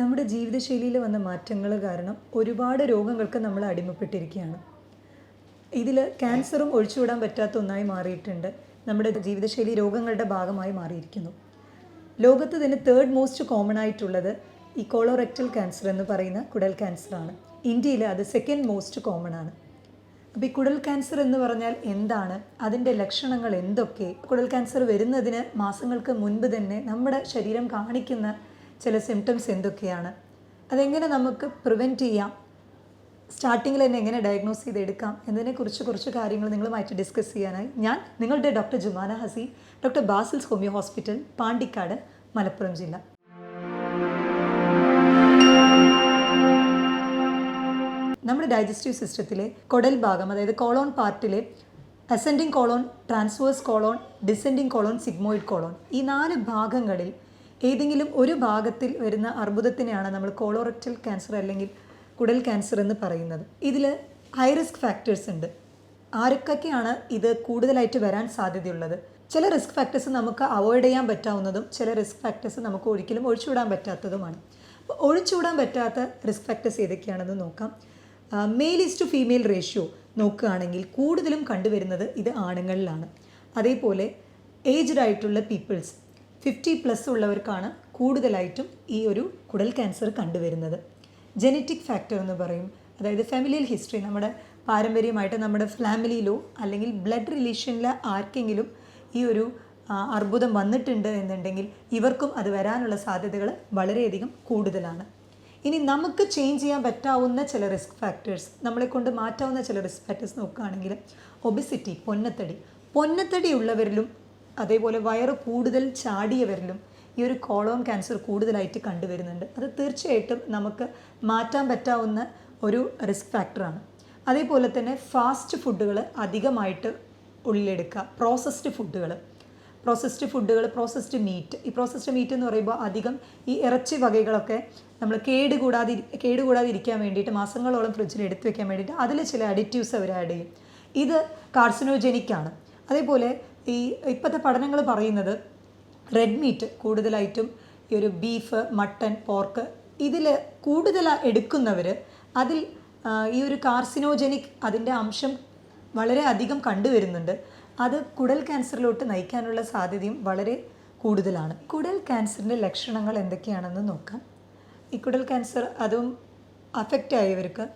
നമ്മുടെ ജീവിതശൈലിയിൽ വന്ന മാറ്റങ്ങൾ കാരണം ഒരുപാട് രോഗങ്ങൾക്ക് നമ്മൾ അടിമപ്പെട്ടിരിക്കുകയാണ്. ഇതിൽ ക്യാൻസറും ഒഴിച്ചുവിടാൻ പറ്റാത്ത ഒന്നായി മാറിയിട്ടുണ്ട്. നമ്മുടെ ജീവിതശൈലി രോഗങ്ങളുടെ ഭാഗമായി മാറിയിരിക്കുന്നു. ലോകത്ത് തന്നെ തേർഡ് മോസ്റ്റ് കോമൺ ആയിട്ടുള്ളത് ഈ കോളോറെക്ടൽ ക്യാൻസർ എന്ന് പറയുന്ന കുടൽ ക്യാൻസറാണ്. ഇന്ത്യയിൽ അത് സെക്കൻഡ് മോസ്റ്റ് കോമൺ ആണ്. അപ്പോൾ ഈ കുടൽ ക്യാൻസർ എന്ന് പറഞ്ഞാൽ എന്താണ്, അതിൻ്റെ ലക്ഷണങ്ങൾ എന്തൊക്കെ, കുടൽ ക്യാൻസർ വരുന്നതിന് മാസങ്ങൾക്ക് മുൻപ് തന്നെ നമ്മുടെ ശരീരം കാണിക്കുന്ന ചില സിംറ്റംസ് എന്തൊക്കെയാണ്, അതെങ്ങനെ നമുക്ക് പ്രിവെൻറ്റ് ചെയ്യാം, സ്റ്റാർട്ടിങ്ങിൽ തന്നെ എങ്ങനെ ഡയഗ്നോസ് ചെയ്തെടുക്കാം എന്നതിനെക്കുറിച്ച് കുറച്ച് കാര്യങ്ങൾ നിങ്ങളുമായിട്ട് ഡിസ്കസ് ചെയ്യാനായി ഞാൻ നിങ്ങളുടെ doctor Jumana Haseen, doctor Basil's homeo hospital, Pandikkad, Malappuram ജില്ല. നമ്മുടെ ഡൈജസ്റ്റീവ് സിസ്റ്റത്തിലെ കുടൽ ഭാഗം, അതായത് കോളോൺ പാർട്ടിലെ ascending colon, transverse colon, descending colon, sigmoid colon, ഈ 4 ഭാഗങ്ങളിൽ ഏതെങ്കിലും ഒരു ഭാഗത്തിൽ വരുന്ന അർബുദത്തിനെയാണ് നമ്മൾ കോളോറെക്ടൽ ക്യാൻസർ അല്ലെങ്കിൽ കുടൽ ക്യാൻസർ എന്ന് പറയുന്നത്. ഇതിൽ ഹൈ റിസ്ക് ഫാക്ടേഴ്സ് ഉണ്ട്. ആരൊക്കെയാണ് ഇത് കൂടുതലായിട്ട് വരാൻ സാധ്യതയുള്ളത്? ചില റിസ്ക് ഫാക്ടേഴ്സ് നമുക്ക് അവോയ്ഡ് ചെയ്യാൻ പറ്റാവുന്നതും ചില റിസ്ക് ഫാക്ടേഴ്സ് നമുക്ക് ഒരിക്കലും ഒഴിച്ചുവിടാൻ പറ്റാത്തതുമാണ്. അപ്പോൾ ഒഴിച്ചുവിടാൻ പറ്റാത്ത റിസ്ക് ഫാക്ടേഴ്സ് ഏതൊക്കെയാണെന്ന് നോക്കാം. Male is to female ratio നോക്കുകയാണെങ്കിൽ കൂടുതലും കണ്ടുവരുന്നത് ഇത് ആണുങ്ങളിലാണ്. അതേപോലെ ഏജ്ഡ് ആയിട്ടുള്ള പീപ്പിൾസ് 50+ ഉള്ളവർക്കാണ് കൂടുതലായിട്ടും ഈ ഒരു കുടൽ ക്യാൻസർ കണ്ടുവരുന്നത്. ജെനറ്റിക് ഫാക്ടർ എന്ന് പറയും, അതായത് ഫാമിലിയൽ ഹിസ്റ്ററി, നമ്മുടെ പാരമ്പര്യമായിട്ട് നമ്മുടെ ഫാമിലിയിലോ അല്ലെങ്കിൽ ബ്ലഡ് റിലേഷനിൽ ആർക്കെങ്കിലും ഈ ഒരു അർബുദം വന്നിട്ടുണ്ട് എന്നുണ്ടെങ്കിൽ ഇവർക്കും അത് വരാനുള്ള സാധ്യതകൾ വളരെയധികം കൂടുതലാണ്. ഇനി നമുക്ക് ചേഞ്ച് ചെയ്യാൻ പറ്റാവുന്ന ചില റിസ്ക് ഫാക്ടേഴ്സ്, നമ്മളെ കൊണ്ട് മാറ്റാവുന്ന ചില റിസ്ക് ഫാക്ടേഴ്സ് നോക്കുകയാണെങ്കിൽ ഒബിസിറ്റി, പൊന്നത്തടി ഉള്ളവരിലും അതേപോലെ വയറ് കൂടുതൽ ചാടിയവരിലും ഈ ഒരു കോളോൺ ക്യാൻസർ കൂടുതലായിട്ട് കണ്ടുവരുന്നുണ്ട്. അത് തീർച്ചയായിട്ടും നമുക്ക് മാറ്റാൻ പറ്റാവുന്ന ഒരു റിസ്ക് ഫാക്ടറാണ്. അതേപോലെ തന്നെ ഫാസ്റ്റ് ഫുഡുകൾ അധികമായിട്ട് ഉള്ളിലെടുക്കുക, പ്രോസസ്ഡ് പ്രോസസ്ഡ് മീറ്റ്. ഈ പ്രോസസ്ഡ് മീറ്റ് എന്ന് പറയുമ്പോൾ അധികം ഈ ഇറച്ചി വകകളൊക്കെ നമ്മൾ കേടുകൂടാതിരിക്കാൻ വേണ്ടിയിട്ട് മാസങ്ങളോളം ഫ്രിഡ്ജിൽ എടുത്തു വെക്കാൻ വേണ്ടിയിട്ട് അതിൽ ചില അഡിറ്റീവ്സ് അവർ ആഡ് ചെയ്യും. ഇത് കാർസിനോജനിക്കാണ്. അതേപോലെ ഈ ഇപ്പോഴത്തെ പഠനങ്ങൾ പറയുന്നത് റെഡ് മീറ്റ് കൂടുതലായിട്ടും ഈ ഒരു ബീഫ്, മട്ടൺ, പോർക്ക് ഇതിൽ കൂടുതൽ എടുക്കുന്നവർ അതിൽ ഈ ഒരു കാർസിനോജനിക് അതിൻ്റെ അംശം വളരെ അധികം കണ്ടുവരുന്നുണ്ട്. അത് കുടൽ ക്യാൻസറിലോട്ട് നയിക്കാനുള്ള സാധ്യതയും വളരെ കൂടുതലാണ്. കുടൽ ക്യാൻസറിൻ്റെ ലക്ഷണങ്ങൾ എന്തൊക്കെയാണെന്ന് നോക്കാം. ഈ കുടൽ ക്യാൻസർ അതും അഫക്റ്റ് ആയവർക്ക്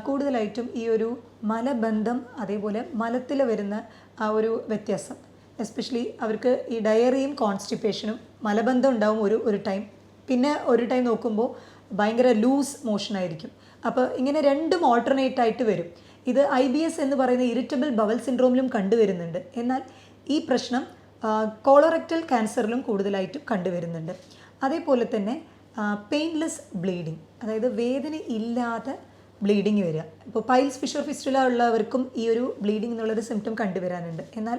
കൂടുതലായിട്ടും ഈ ഒരു മലബന്ധം, അതേപോലെ മലത്തിൽ വരുന്ന ആ ഒരു വ്യത്യാസം, എസ്പെഷ്യലി അവർക്ക് ഈ ഡയറിയും കോൺസ്റ്റിപ്പേഷനും മലബന്ധം ഉണ്ടാവും ഒരു ടൈം, പിന്നെ ഒരു ടൈം നോക്കുമ്പോൾ ഭയങ്കര ലൂസ് മോഷനായിരിക്കും. അപ്പോൾ ഇങ്ങനെ രണ്ടും ഓൾട്ടർനേറ്റ് ആയിട്ട് വരും. ഇത് IBS എന്ന് പറയുന്ന ഇറിറ്റബിൾ ബവൽ സിൻഡ്രോമിലും കണ്ടുവരുന്നുണ്ട്. എന്നാൽ ഈ പ്രശ്നം കോളോറെക്ടൽ ക്യാൻസറിലും കൂടുതലായിട്ടും കണ്ടുവരുന്നുണ്ട്. അതേപോലെ തന്നെ പെയിൻലെസ് ബ്ലീഡിങ്, അതായത് വേദന ഇല്ലാതെ ബ്ലീഡിങ് വരിക. ഇപ്പോൾ പൈൽസ്, ഫിഷർ ഫിസ്റ്റുല ഉള്ളവർക്കും ഈ ഒരു ബ്ലീഡിങ് എന്നുള്ളൊരു സിംറ്റം കണ്ടുവരാനുണ്ട്. എന്നാൽ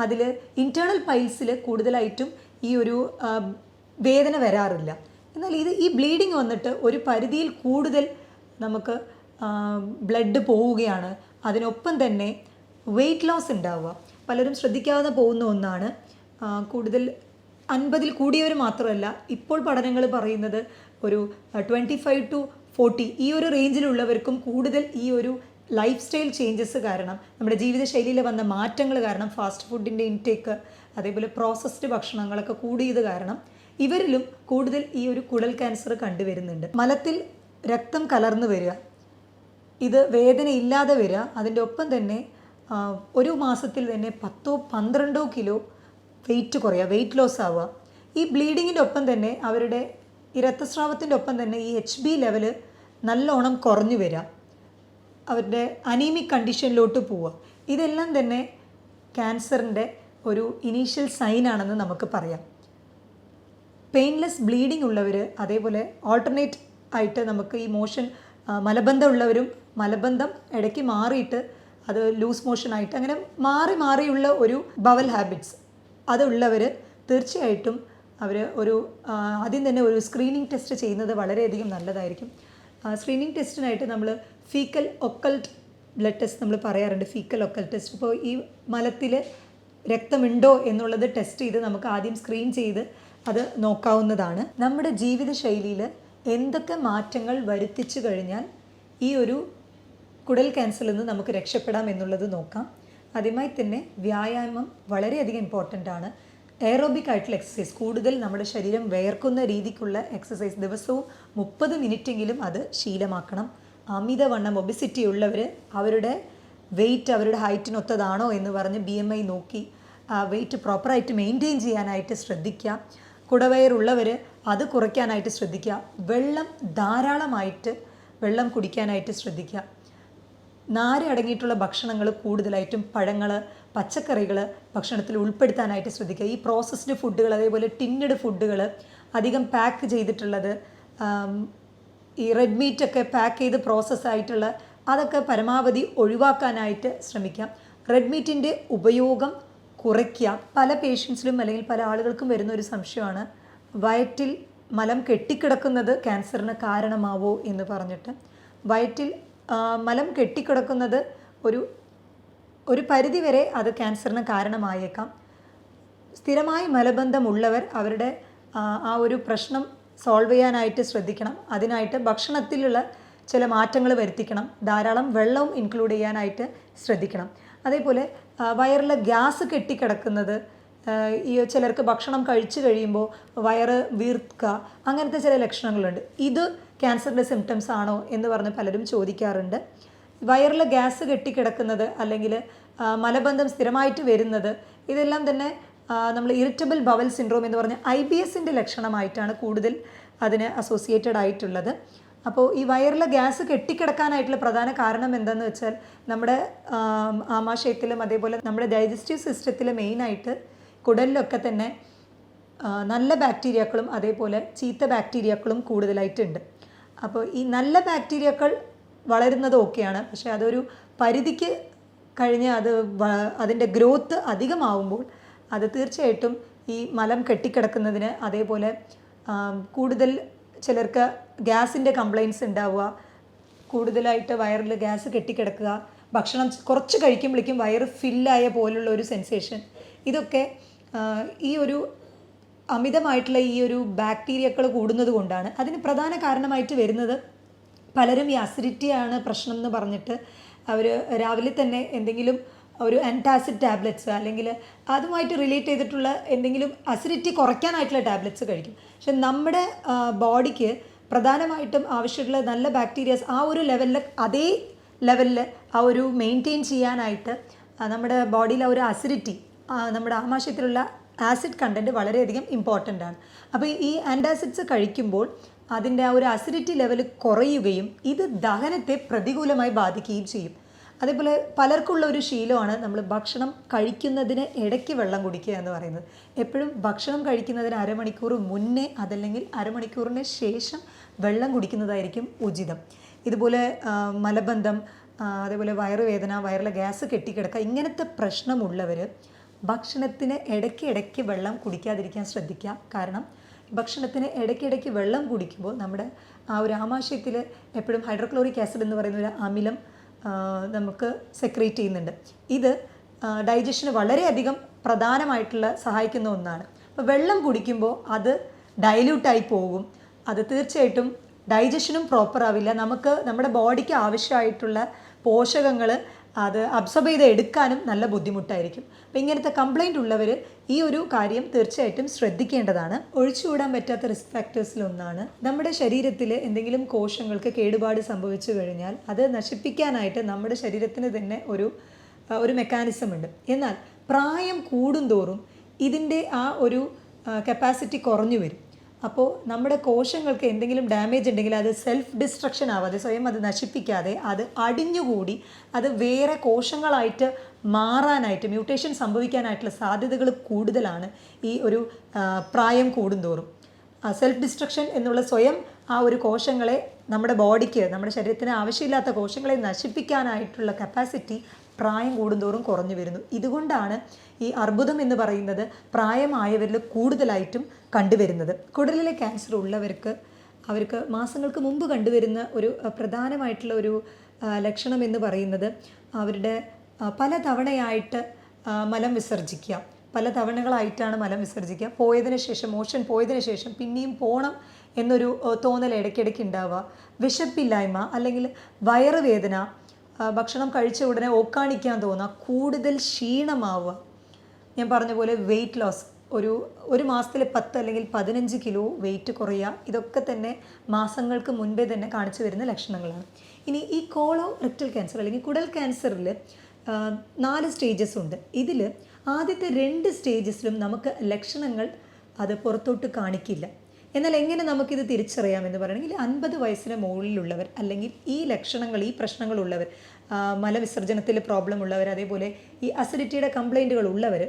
അതിൽ ഇൻറ്റേർണൽ പൈൽസിൽ കൂടുതലായിട്ടും ഈ ഒരു വേദന വരാറില്ല. എന്നാൽ ഈ ബ്ലീഡിങ് വന്നിട്ട് ഒരു പരിധിയിൽ കൂടുതൽ നമുക്ക് ബ്ലഡ് പോവുകയാണ്. അതിനൊപ്പം തന്നെ വെയ്റ്റ് ലോസ് ഉണ്ടാവുക പലരും ശ്രദ്ധിക്കാതെ പോകുന്ന ഒന്നാണ്. കൂടുതൽ 50 കൂടിയവർ മാത്രമല്ല, ഇപ്പോൾ പഠനങ്ങൾ പറയുന്നത് ഒരു 25 to 40 ഈ ഒരു റേഞ്ചിലുള്ളവർക്കും കൂടുതൽ ഈ ഒരു ലൈഫ് സ്റ്റൈൽ ചേഞ്ചസ് കാരണം, നമ്മുടെ ജീവിതശൈലിയിൽ വന്ന മാറ്റങ്ങൾ കാരണം, ഫാസ്റ്റ് ഫുഡിൻ്റെ ഇൻടേക്ക്, അതേപോലെ പ്രോസസ്ഡ് ഭക്ഷണങ്ങളൊക്കെ കൂടിയത് കാരണം ഇവരിലും കൂടുതൽ ഈ ഒരു കുടൽ ക്യാൻസർ കണ്ടുവരുന്നുണ്ട്. മലത്തിൽ രക്തം കലർന്നു വരിക, ഇത് വേദന ഇല്ലാതെ വരിക, അതിൻ്റെ ഒപ്പം തന്നെ ഒരു മാസത്തിൽ തന്നെ 10-12 കിലോ വെയിറ്റ് കുറയുക, വെയിറ്റ് ലോസ് ആവുക. ഈ ബ്ലീഡിങ്ങിൻ്റെ ഒപ്പം തന്നെ അവരുടെ ഈ രക്തസ്രാവത്തിൻ്റെ ഒപ്പം തന്നെ ഈ HB ലെവല് നല്ലോണം കുറഞ്ഞു വരിക, അവരുടെ അനീമിക് കണ്ടീഷനിലോട്ട് പോവുക. ഇതെല്ലാം തന്നെ ക്യാൻസറിൻ്റെ ഒരു ഇനീഷ്യൽ സൈനാണെന്ന് നമുക്ക് പറയാം. പെയിൻലെസ് ബ്ലീഡിംഗ് ഉള്ളവർ, അതേപോലെ ഓൾട്ടർനേറ്റ് ആയിട്ട് നമുക്ക് ഈ മോഷൻ മലബന്ധം ഉള്ളവരും മലബന്ധം ഇടയ്ക്ക് മാറിയിട്ട് അത് ലൂസ് മോഷനായിട്ട് അങ്ങനെ മാറിയുള്ള ഒരു ബവൽ ഹാബിറ്റ്സ് അതുള്ളവർ തീർച്ചയായിട്ടും അവർ ആദ്യം തന്നെ ഒരു സ്ക്രീനിങ് ടെസ്റ്റ് ചെയ്യുന്നത് വളരെയധികം നല്ലതായിരിക്കും. സ്ക്രീനിങ് ടെസ്റ്റിനായിട്ട് നമ്മൾ ഫീക്കൽ ഒക്കൾട്ട് ബ്ലഡ് ടെസ്റ്റ് നമ്മൾ പറയാറുണ്ട്, ഫീക്കൽ ഒക്കൾട്ട് ടെസ്റ്റ്. അപ്പോൾ ഈ മലത്തിൽ രക്തമുണ്ടോ എന്നുള്ളത് ടെസ്റ്റ് ചെയ്ത് നമുക്ക് ആദ്യം സ്ക്രീൻ ചെയ്ത് അത് നോക്കാവുന്നതാണ്. നമ്മുടെ ജീവിതശൈലിയിൽ എന്തൊക്കെ മാറ്റങ്ങൾ വരുത്തിച്ചു കഴിഞ്ഞാൽ ഈ ഒരു കുടൽ ക്യാൻസറിൽ നിന്ന് നമുക്ക് രക്ഷപ്പെടാം എന്നുള്ളത് നോക്കാം. ആദ്യമായി തന്നെ വ്യായാമം വളരെയധികം ഇമ്പോർട്ടൻ്റ് ആണ്. എയറോബിക് ആയിട്ടുള്ള എക്സസൈസ്, കൂടുതൽ നമ്മുടെ ശരീരം വേർക്കുന്ന രീതിക്കുള്ള എക്സസൈസ് ദിവസവും 30 മിനിറ്റെങ്കിലും അത് ശീലമാക്കണം. അമിതവണ്ണം ഒബിസിറ്റി ഉള്ളവർ അവരുടെ വെയിറ്റ് അവരുടെ ഹൈറ്റിനൊത്തതാണോ എന്ന് പറഞ്ഞ് BMI നോക്കി വെയിറ്റ് പ്രോപ്പറായിട്ട് മെയിൻറ്റെയിൻ ചെയ്യാനായിട്ട് ശ്രദ്ധിക്കുക. കുടവയറുള്ളവർ അത് കുറയ്ക്കാനായിട്ട് ശ്രദ്ധിക്കുക. ധാരാളമായിട്ട് വെള്ളം കുടിക്കാനായിട്ട് ശ്രദ്ധിക്കുക. നാര് അടങ്ങിയിട്ടുള്ള ഭക്ഷണങ്ങൾ കൂടുതലായിട്ടും പഴങ്ങൾ, പച്ചക്കറികൾ ഭക്ഷണത്തിൽ ഉൾപ്പെടുത്താനായിട്ട് ശ്രദ്ധിക്കുക. ഈ പ്രോസസ്ഡ് ഫുഡുകൾ, അതേപോലെ ടിന്നഡ് ഫുഡുകൾ, അധികം പാക്ക് ചെയ്തിട്ടുള്ളത്, ഈ റെഡ് മീറ്റൊക്കെ പാക്ക് ചെയ്ത് പ്രോസസ്സായിട്ടുള്ള അതൊക്കെ പരമാവധി ഒഴിവാക്കാനായിട്ട് ശ്രമിക്കാം. റെഡ് മീറ്റിൻ്റെ ഉപയോഗം കുറയ്ക്കുക. പല പേഷ്യൻസിലും അല്ലെങ്കിൽ പല ആളുകൾക്കും വരുന്ന ഒരു സംശയമാണ്, വയറ്റിൽ മലം കെട്ടിക്കിടക്കുന്നത് ക്യാൻസറിന് കാരണമാവോ എന്ന് പറഞ്ഞിട്ട്. വയറ്റിൽ മലം കെട്ടിക്കിടക്കുന്നത് ഒരു പരിധി വരെ അത് ക്യാൻസറിന് കാരണമായേക്കാം. സ്ഥിരമായി മലബന്ധമുള്ളവർ അവരുടെ ആ ഒരു പ്രശ്നം സോൾവ് ചെയ്യാനായിട്ട് ശ്രദ്ധിക്കണം. അതിനായിട്ട് ഭക്ഷണത്തിലുള്ള ചില മാറ്റങ്ങൾ വരുത്തിക്കണം. ധാരാളം വെള്ളവും ഇൻക്ലൂഡ് ചെയ്യാനായിട്ട് ശ്രദ്ധിക്കണം. അതേപോലെ വയറിൽ ഗ്യാസ് കെട്ടിക്കിടക്കുന്നത്, ഈ ചിലർക്ക് ഭക്ഷണം കഴിച്ചു കഴിയുമ്പോൾ വയറ് വീർക്കുക, അങ്ങനത്തെ ചില ലക്ഷണങ്ങളുണ്ട്. ഇത് ക്യാൻസറിൻ്റെ സിംറ്റംസ് ആണോ എന്ന് പറഞ്ഞ് പലരും ചോദിക്കാറുണ്ട്. വയറിൽ ഗ്യാസ് കെട്ടിക്കിടക്കുന്നത് അല്ലെങ്കിൽ മലബന്ധം സ്ഥിരമായിട്ട് വരുന്നത്, ഇതെല്ലാം തന്നെ നമ്മൾ ഇറിറ്റബിൾ ബവൽ സിൻഡ്രോം എന്ന് പറഞ്ഞ IBSൻ്റെ ലക്ഷണമായിട്ടാണ് കൂടുതൽ അതിന് അസോസിയേറ്റഡ് ആയിട്ടുള്ളത്. അപ്പോൾ ഈ വയറിലെ ഗ്യാസ് കെട്ടിക്കിടക്കാനായിട്ടുള്ള പ്രധാന കാരണം എന്താണെന്ന് വെച്ചാൽ നമ്മുടെ ആമാശയത്തിലും അതേപോലെ നമ്മുടെ ഡൈജസ്റ്റീവ് സിസ്റ്റത്തിൽ മെയിനായിട്ട് കുടലിലൊക്കെ തന്നെ നല്ല ബാക്ടീരിയകളും അതേപോലെ ചീത്ത ബാക്ടീരിയകളും കൂടുതലായിട്ടുണ്ട്. അപ്പോൾ ഈ നല്ല ബാക്ടീരിയകൾ വളരുന്നത് ഓക്കെയാണ്, പക്ഷേ അതൊരു പരിധിക്ക് കഴിഞ്ഞ് അതിൻ്റെ ഗ്രോത്ത് അധികമാവുമ്പോൾ അത് തീർച്ചയായിട്ടും ഈ മലം കെട്ടിക്കിടക്കുന്നതിന്, അതേപോലെ കൂടുതൽ ചിലർക്ക് ഗ്യാസിൻ്റെ കംപ്ലയിൻറ്റ്സ് ഉണ്ടാവുക, കൂടുതലായിട്ട് വയറിൽ ഗ്യാസ് കെട്ടിക്കിടക്കുക, ഭക്ഷണം കുറച്ച് കഴിക്കുമ്പോഴേക്കും വയറ് ഫില്ലായ പോലുള്ള ഒരു സെൻസേഷൻ, ഇതൊക്കെ ഈ ഒരു അമിതമായിട്ടുള്ള ഈ ഒരു ബാക്ടീരിയകൾ കൂടുന്നത് കൊണ്ടാണ്. അതിന് പ്രധാന കാരണമായിട്ട് വരുന്നത്, പലരും ഈ അസിഡിറ്റിയാണ് പ്രശ്നം എന്ന് പറഞ്ഞിട്ട് അവർ രാവിലെ തന്നെ എന്തെങ്കിലും ഒരു ആൻറ്റാസിഡ് ടാബ്ലറ്റ്സ് അല്ലെങ്കിൽ അതുമായിട്ട് റിലേറ്റ് ചെയ്തിട്ടുള്ള എന്തെങ്കിലും അസിഡിറ്റി കുറയ്ക്കാനായിട്ടുള്ള ടാബ്ലറ്റ്സ് കഴിക്കും. പക്ഷെ നമ്മുടെ ബോഡിക്ക് പ്രധാനമായിട്ടും ആവശ്യമുള്ള നല്ല ബാക്ടീരിയാസ് ആ ഒരു അതേ ലെവലിൽ ആ ഒരു മെയിൻറ്റെയിൻ ചെയ്യാനായിട്ട് നമ്മുടെ ബോഡിയിൽ ആ ഒരു അസിഡിറ്റി, നമ്മുടെ ആമാശയത്തിലുള്ള ആസിഡ് കണ്ടൻറ്റ് വളരെയധികം ഇമ്പോർട്ടൻ്റ് ആണ്. അപ്പോൾ ഈ ആൻറ്റാസിഡ്സ് കഴിക്കുമ്പോൾ അതിൻ്റെ ആ ഒരു അസിഡിറ്റി ലെവൽ കുറയുകയും ഇത് ദഹനത്തെ പ്രതികൂലമായി ബാധിക്കുകയും ചെയ്യും. അതേപോലെ പലർക്കുള്ള ഒരു ശീലമാണ് നമ്മൾ ഭക്ഷണം കഴിക്കുന്നതിന് ഇടയ്ക്ക് വെള്ളം കുടിക്കുക എന്ന് പറയുന്നത്. എപ്പോഴും ഭക്ഷണം കഴിക്കുന്നതിന് അരമണിക്കൂർ മുന്നേ അതല്ലെങ്കിൽ അരമണിക്കൂറിന് ശേഷം വെള്ളം കുടിക്കുന്നതായിരിക്കും ഉചിതം. ഇതുപോലെ മലബന്ധം, അതേപോലെ വയറുവേദന, വയറിലെ ഗ്യാസ് കെട്ടിക്കിടക്കുക, ഇങ്ങനത്തെ പ്രശ്നമുള്ളവർ ഭക്ഷണത്തിന് ഇടയ്ക്ക് വെള്ളം കുടിക്കാതിരിക്കാൻ ശ്രദ്ധിക്കുക. കാരണം ഭക്ഷണത്തിന് ഇടയ്ക്കിടയ്ക്ക് വെള്ളം കുടിക്കുമ്പോൾ നമ്മുടെ ആ ഒരു ആമാശയത്തിൽ എപ്പോഴും ഹൈഡ്രോക്ലോറിക് ആസിഡ് എന്ന് പറയുന്ന ഒരു അമിലം നമുക്ക് സെക്രീറ്റ് ചെയ്യുന്നുണ്ട്. ഇത് ഡൈജഷന് വളരെയധികം പ്രധാനമായിട്ടുള്ള സഹായിക്കുന്ന ഒന്നാണ്. അപ്പോൾ വെള്ളം കുടിക്കുമ്പോൾ അത് ഡൈല്യൂട്ടായി പോകും. അത് തീർച്ചയായിട്ടും ഡൈജഷനും പ്രോപ്പർ ആവില്ല. നമ്മുടെ ബോഡിക്ക് ആവശ്യമായിട്ടുള്ള പോഷകങ്ങൾ അത് അബ്സോർബ് ചെയ്ത് എടുക്കാനും നല്ല ബുദ്ധിമുട്ടായിരിക്കും. അപ്പോൾ ഇങ്ങനത്തെ കംപ്ലൈൻറ്റ് ഉള്ളവർ ഈ ഒരു കാര്യം തീർച്ചയായിട്ടും ശ്രദ്ധിക്കേണ്ടതാണ്. ഒഴിച്ചുകൂടാൻ പറ്റാത്ത റിസ്ക് ഫാക്ടേഴ്സിലൊന്നാണ് നമ്മുടെ ശരീരത്തിൽ എന്തെങ്കിലും കോശങ്ങൾക്ക് കേടുപാട് സംഭവിച്ചു കഴിഞ്ഞാൽ അത് നശിപ്പിക്കാനായിട്ട് നമ്മുടെ ശരീരത്തിന് തന്നെ ഒരു മെക്കാനിസം ഉണ്ട്. എന്നാൽ പ്രായം കൂടുന്തോറും ഇതിൻ്റെ ആ ഒരു കപ്പാസിറ്റി കുറഞ്ഞു വരും. അപ്പോൾ നമ്മുടെ കോശങ്ങൾക്ക് എന്തെങ്കിലും ഡാമേജ് ഉണ്ടെങ്കിൽ അത് സെൽഫ് ഡിസ്ട്രക്ഷൻ ആവാതെ, സ്വയം അത് നശിപ്പിക്കാതെ അത് അടിഞ്ഞുകൂടി അത് വേറെ കോശങ്ങളായിട്ട് മാറാനായിട്ട്, മ്യൂട്ടേഷൻ സംഭവിക്കാനായിട്ടുള്ള സാധ്യതകൾ കൂടുതലാണ് ഈ ഒരു പ്രായം കൂടുന്തോറും. സെൽഫ് ഡിസ്ട്രക്ഷൻ എന്നുള്ള സ്വയം ആ ഒരു കോശങ്ങളെ നമ്മുടെ ബോഡിക്ക്, നമ്മുടെ ശരീരത്തിന് ആവശ്യമില്ലാത്ത കോശങ്ങളെ നശിപ്പിക്കാനായിട്ടുള്ള കപ്പാസിറ്റി പ്രായം കൂടുന്തോറും കുറഞ്ഞു വരുന്നു. ഇതുകൊണ്ടാണ് ഈ അർബുദം എന്ന് പറയുന്നത് പ്രായമായവരിൽ കൂടുതലായിട്ടും കണ്ടുവരുന്നത്. കുടലിലെ ക്യാൻസർ ഉള്ളവർക്ക് മാസങ്ങൾക്ക് മുമ്പ് കണ്ടുവരുന്ന ഒരു പ്രധാനമായിട്ടുള്ള ഒരു ലക്ഷണം എന്ന് പറയുന്നത് അവരുടെ പല തവണയായിട്ട് മലം വിസർജിക്കുക, പല തവണകളായിട്ടാണ് മലം വിസർജിക്കുക. മോഷൻ പോയതിനു ശേഷം പിന്നെയും പോകണം എന്നൊരു തോന്നൽ ഇടയ്ക്കിടയ്ക്ക് ഉണ്ടാവുക, വിശപ്പില്ലായ്മ അല്ലെങ്കിൽ വയറുവേദന, ഭക്ഷണം കഴിച്ച ഉടനെ ഓക്കാനിക്കാൻ തോന്നുക, കൂടുതൽ ക്ഷീണമാവുക, ഞാൻ പറഞ്ഞ പോലെ വെയിറ്റ് ലോസ്, ഒരു മാസത്തിൽ 10 അല്ലെങ്കിൽ 15 കിലോ വെയിറ്റ് കുറയുക, ഇതൊക്കെ തന്നെ മാസങ്ങൾക്ക് മുൻപേ തന്നെ കാണിച്ചു വരുന്ന ലക്ഷണങ്ങളാണ്. ഇനി ഈ കോളോറെക്ടൽ ക്യാൻസർ അല്ലെങ്കിൽ കുടൽ ക്യാൻസറിൽ 4 സ്റ്റേജസ് ഉണ്ട്. ഇതിൽ ആദ്യത്തെ 2 സ്റ്റേജസിലും നമുക്ക് ലക്ഷണങ്ങൾ അത് പുറത്തോട്ട് കാണിക്കില്ല. എന്നാൽ എങ്ങനെ നമുക്കിത് തിരിച്ചറിയാമെന്ന് പറയണമെങ്കിൽ 50 വയസ്സിന് മുകളിലുള്ളവർ അല്ലെങ്കിൽ ഈ ലക്ഷണങ്ങൾ, ഈ പ്രശ്നങ്ങളുള്ളവർ, മലവിസർജനത്തിൽ പ്രോബ്ലം ഉള്ളവർ, അതേപോലെ ഈ അസിഡിറ്റിയുടെ കംപ്ലൈൻറ്റുകൾ ഉള്ളവർ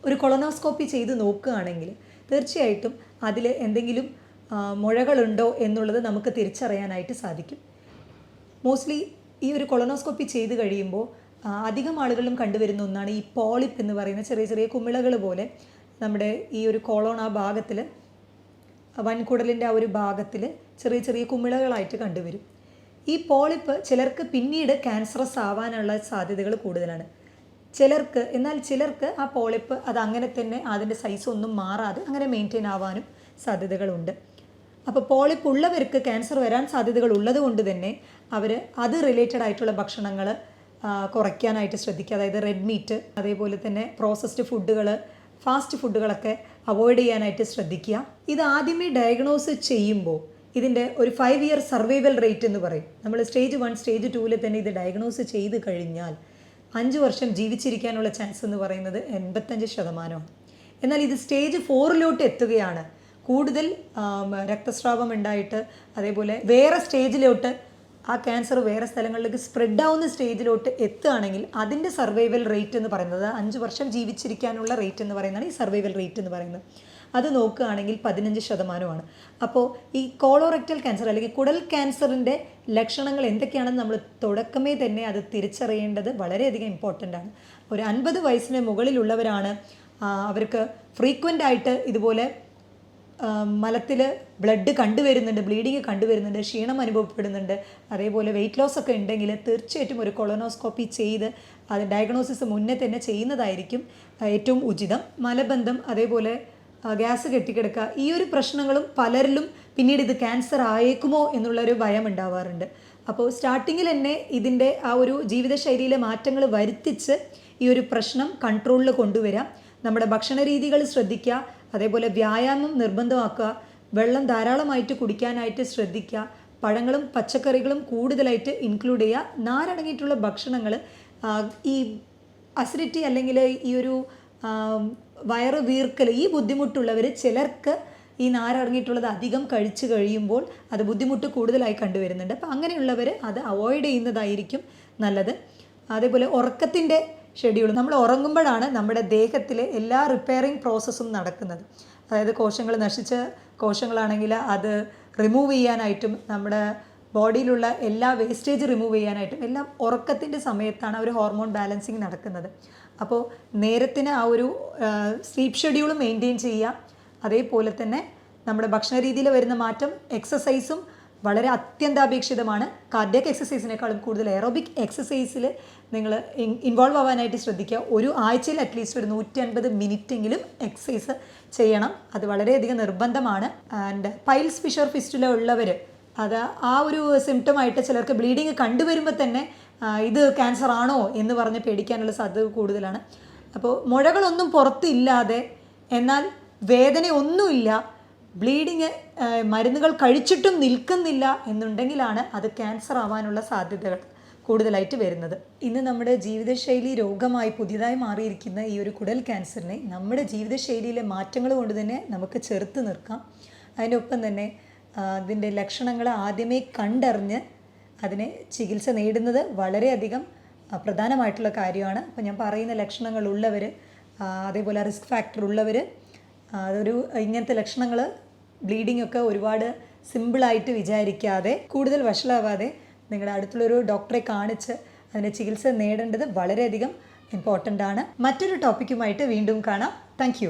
ഒരു കൊളോണോസ്കോപ്പി ചെയ്ത് നോക്കുകയാണെങ്കിൽ തീർച്ചയായിട്ടും അതിൽ എന്തെങ്കിലും മുഴകളുണ്ടോ എന്നുള്ളത് നമുക്ക് തിരിച്ചറിയാനായിട്ട് സാധിക്കും. മോസ്റ്റ്ലി ഈ ഒരു കൊളോണോസ്കോപ്പി ചെയ്ത് കഴിയുമ്പോൾ അധികം ആളുകളിലും കണ്ടുവരുന്ന ഒന്നാണ് ഈ പോളിപ്പ് എന്ന് പറയുന്ന ചെറിയ ചെറിയ കുമിളകൾ പോലെ നമ്മുടെ ഈ ഒരു കോളോൺ ആ ഭാഗത്തിൽ, വൻകുടലിൻ്റെ ആ ഒരു ഭാഗത്തിൽ ചെറിയ ചെറിയ കുമിളകളായിട്ട് കണ്ടുവരും. ഈ പോളിപ്പ് ചിലർക്ക് പിന്നീട് ക്യാൻസറസ് ആവാനുള്ള സാധ്യതകൾ കൂടുതലാണ്. എന്നാൽ ചിലർക്ക് ആ പോളിപ്പ് അത് അങ്ങനെ തന്നെ അതിൻ്റെ സൈസ് ഒന്നും മാറാതെ അങ്ങനെ മെയിൻറ്റെയിൻ ആവാനും സാധ്യതകളുണ്ട്. അപ്പോൾ പോളിപ്പ് ഉള്ളവർക്ക് ക്യാൻസർ വരാൻ സാധ്യതകൾ ഉള്ളത് കൊണ്ട് തന്നെ അവർ അത് റിലേറ്റഡ് ആയിട്ടുള്ള ഭക്ഷണങ്ങൾ കുറയ്ക്കാനായിട്ട് ശ്രദ്ധിക്കുക. അതായത് റെഡ് മീറ്റ്, അതേപോലെ തന്നെ പ്രോസസ്ഡ് ഫുഡുകൾ, ഫാസ്റ്റ് ഫുഡുകളൊക്കെ അവോയ്ഡ് ചെയ്യാനായിട്ട് ശ്രദ്ധിക്കുക. ഇത് ആദ്യമേ ഡയഗ്നോസ് ചെയ്യുമ്പോൾ ഇതിൻ്റെ ഒരു 5 ഇയർ സർവൈവൽ റേറ്റ് എന്ന് പറയും. നമ്മൾ സ്റ്റേജ് 1, സ്റ്റേജ് 2 തന്നെ ഇത് ഡയഗ്നോസ് ചെയ്ത് കഴിഞ്ഞാൽ 5 വർഷം ജീവിച്ചിരിക്കാനുള്ള ചാൻസ് എന്ന് പറയുന്നത് 85%. എന്നാൽ ഇത് സ്റ്റേജ് 4 എത്തുകയാണ്, കൂടുതൽ രക്തസ്രാവം ഉണ്ടായിട്ട് അതേപോലെ വേറെ സ്റ്റേജിലോട്ട് ആ ക്യാൻസർ വേറെ സ്ഥലങ്ങളിലേക്ക് സ്പ്രെഡ് ആവുന്ന സ്റ്റേജിലോട്ട് എത്തുകയാണെങ്കിൽ അതിൻ്റെ സർവൈവൽ റേറ്റ് എന്ന് പറയുന്നത് 5 വർഷം ജീവിച്ചിരിക്കാനുള്ള റേറ്റ് എന്ന് പറയുന്നതാണ് ഈ സർവൈവൽ റേറ്റ് എന്ന് പറയുന്നത്. അത് നോക്കുകയാണെങ്കിൽ 15%. അപ്പോൾ ഈ കോളോറെക്ടൽ ക്യാൻസർ അല്ലെങ്കിൽ കുടൽ ക്യാൻസറിൻ്റെ ലക്ഷണങ്ങൾ എന്തൊക്കെയാണെന്ന് നമ്മൾ തുടക്കമേ തന്നെ അത് തിരിച്ചറിയേണ്ടത് വളരെയധികം ഇമ്പോർട്ടൻ്റ് ആണ്. ഒരു 50 വയസ്സിന് മുകളിലുള്ളവരാണ് അവർക്ക് ഫ്രീക്വൻ്റ് ആയിട്ട് ഇതുപോലെ മലത്തിൽ ബ്ലഡ് കണ്ടുവരുന്നുണ്ട്, ബ്ലീഡിങ് കണ്ടുവരുന്നുണ്ട്, ക്ഷീണം അനുഭവപ്പെടുന്നുണ്ട്, അതേപോലെ വെയിറ്റ് ലോസ് ഒക്കെ ഉണ്ടെങ്കിൽ തീർച്ചയായിട്ടും ഒരു കൊളോണോസ്കോപ്പി ചെയ്ത് അത് ഡയഗ്നോസിസ് മുന്നേ തന്നെ ചെയ്യുന്നതായിരിക്കും ഏറ്റവും ഉചിതം. മലബന്ധം, അതേപോലെ ഗ്യാസ് കെട്ടിക്കിടക്കുക, ഈ ഒരു പ്രശ്നങ്ങളും പലരിലും പിന്നീട് ഇത് ക്യാൻസർ ആയേക്കുമോ എന്നുള്ളൊരു ഭയം ഉണ്ടാവാറുണ്ട്. അപ്പോൾ സ്റ്റാർട്ടിങ്ങിൽ തന്നെ ഇതിൻ്റെ ആ ഒരു ജീവിതശൈലിയിലെ മാറ്റങ്ങൾ വരുത്തിച്ച് ഈ ഒരു പ്രശ്നം കൺട്രോളിൽ കൊണ്ടുവരാം. നമ്മുടെ ഭക്ഷണ രീതികൾ ശ്രദ്ധിക്കുക, അതേപോലെ വ്യായാമം നിർബന്ധമാക്കുക, വെള്ളം ധാരാളമായിട്ട് കുടിക്കാനായിട്ട് ശ്രദ്ധിക്കുക, പഴങ്ങളും പച്ചക്കറികളും കൂടുതലായിട്ട് ഇൻക്ലൂഡ് ചെയ്യുക, നാരടങ്ങിയിട്ടുള്ള ഭക്ഷണങ്ങൾ. ഈ അസിഡിറ്റി അല്ലെങ്കിൽ ഈ ഒരു വയറ് വീർക്കൽ, ഈ ബുദ്ധിമുട്ടുള്ളവർ ചിലർക്ക് ഈ നാരടങ്ങിയിട്ടുള്ളത് അധികം കഴിച്ചു കഴിയുമ്പോൾ അത് ബുദ്ധിമുട്ട് കൂടുതലായി കണ്ടുവരുന്നുണ്ട്. അപ്പോൾ അങ്ങനെയുള്ളവർ അത് അവോയ്ഡ് ചെയ്യുന്നതായിരിക്കും നല്ലത്. അതേപോലെ ഉറക്കത്തിൻ്റെ ഷെഡ്യൂൾ, നമ്മൾ ഉറങ്ങുമ്പോഴാണ് നമ്മുടെ ദേഹത്തിലെ എല്ലാ റിപ്പയറിങ് പ്രോസസ്സും നടക്കുന്നത്. അതായത് കോശങ്ങൾ, നശിച്ച കോശങ്ങളാണെങ്കിൽ അത് റിമൂവ് ചെയ്യാനായിട്ടും നമ്മുടെ ബോഡിയിലുള്ള എല്ലാ വേസ്റ്റേജ് റിമൂവ് ചെയ്യാനായിട്ടും എല്ലാം ഉറക്കത്തിൻ്റെ സമയത്താണ് ഒരു ഹോർമോൺ ബാലൻസിങ് നടക്കുന്നത്. അപ്പോൾ നേരത്തിന് ആ ഒരു സ്ലീപ്പ് ഷെഡ്യൂൾ മെയിൻറ്റെയിൻ ചെയ്യുക. അതേപോലെ തന്നെ നമ്മുടെ ഭക്ഷണ രീതിയിൽ വരുന്ന മാറ്റം, എക്സസൈസും വളരെ അത്യന്താപേക്ഷിതമാണ്. കാർഡിയക് എക്സസൈസിനേക്കാളും കൂടുതൽ എയറോബിക് എക്സസൈസിൽ നിങ്ങൾ ഇൻവോൾവ് ആവാനായിട്ട് ശ്രദ്ധിക്കുക. ഒരു ആഴ്ചയിൽ അറ്റ്ലീസ്റ്റ് ഒരു 150 മിനിറ്റെങ്കിലും എക്സസൈസ് ചെയ്യണം. അത് വളരെയധികം നിർബന്ധമാണ്. ആൻഡ് പൈൽസ്, ഫിഷർ, ഫിസ്റ്റുല ഉള്ളവർ അത് ആ ഒരു സിംറ്റമായിട്ട് ചിലർക്ക് ബ്ലീഡിങ് കണ്ടുവരുമ്പോൾ തന്നെ ഇത് ക്യാൻസർ ആണോ എന്ന് പറഞ്ഞ് പേടിക്കാനുള്ള സാധ്യത കൂടുതലാണ്. അപ്പോൾ മുഴകളൊന്നും പുറത്തില്ലാതെ എന്നാൽ വേദനയൊന്നുമില്ല, ബ്ലീഡിങ് മരുന്നുകൾ കഴിച്ചിട്ടും നിൽക്കുന്നില്ല എന്നുണ്ടെങ്കിലാണ് അത് ക്യാൻസർ ആവാനുള്ള സാധ്യതകൾ കൂടുതലായിട്ട് വരുന്നത്. ഇന്ന് നമ്മുടെ ജീവിതശൈലി രോഗമായി പുതിയതായി മാറിയിരിക്കുന്ന ഈ ഒരു കുടൽ ക്യാൻസറിനെ നമ്മുടെ ജീവിതശൈലിയിലെ മാറ്റങ്ങൾ കൊണ്ട് തന്നെ നമുക്ക് ചെറുത്ത് നിർക്കാം. അതിൻ്റെ ഒപ്പം തന്നെ അതിൻ്റെ ലക്ഷണങ്ങൾ ആദ്യമേ കണ്ടറിഞ്ഞ് അതിനെ ചികിത്സ നേടുന്നത് വളരെയധികം പ്രധാനമായിട്ടുള്ള കാര്യമാണ്. അപ്പോൾ ഞാൻ പറയുന്ന ലക്ഷണങ്ങളുള്ളവർ, അതേപോലെ റിസ്ക് ഫാക്ടർ ഉള്ളവർ, അതൊരു ഇങ്ങനത്തെ ലക്ഷണങ്ങൾ, ബ്ലീഡിംഗ് ഒക്കെ ഒരുപാട് സിമ്പിളായിട്ട് വിചാരിക്കാതെ, കൂടുതൽ വഷളാവാതെ നിങ്ങളുടെ അടുത്തുള്ളൊരു ഡോക്ടറെ കാണിച്ച് അതിൻ്റെ ചികിത്സ നേടേണ്ടത് വളരെയധികം ഇമ്പോർട്ടൻ്റ് ആണ്. മറ്റൊരു ടോപ്പിക്കുമായിട്ട് വീണ്ടും കാണാം. താങ്ക്